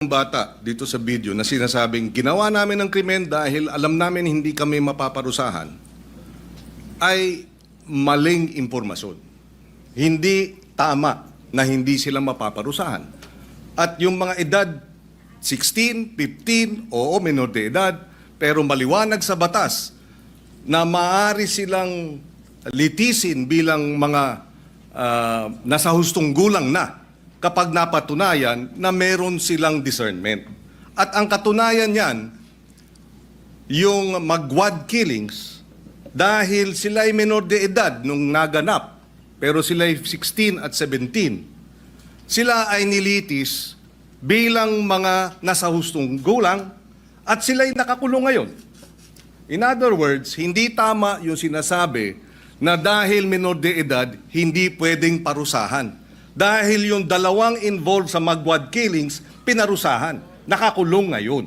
Bata dito sa video na sinasabing ginawa namin ng krimen dahil alam namin hindi kami mapaparusahan ay maling impormasyon. Hindi tama na hindi sila mapaparusahan. At yung mga edad 16, 15, oo, menor de edad, pero maliwanag sa batas na maaari silang litisin bilang mga nasa hustong gulang na kapag napatunayan na meron silang discernment. At ang katunayan yan, yung magwad killings, dahil sila ay menor de edad nung naganap, pero sila ay 16 at 17, sila ay nilitis bilang mga nasa hustong gulang at sila ay nakakulong ngayon. In other words, hindi tama yung sinasabi na dahil menor de edad, hindi pwedeng parusahan. Dahil yung dalawang involved sa magwad killings, pinarusahan. Nakakulong ngayon.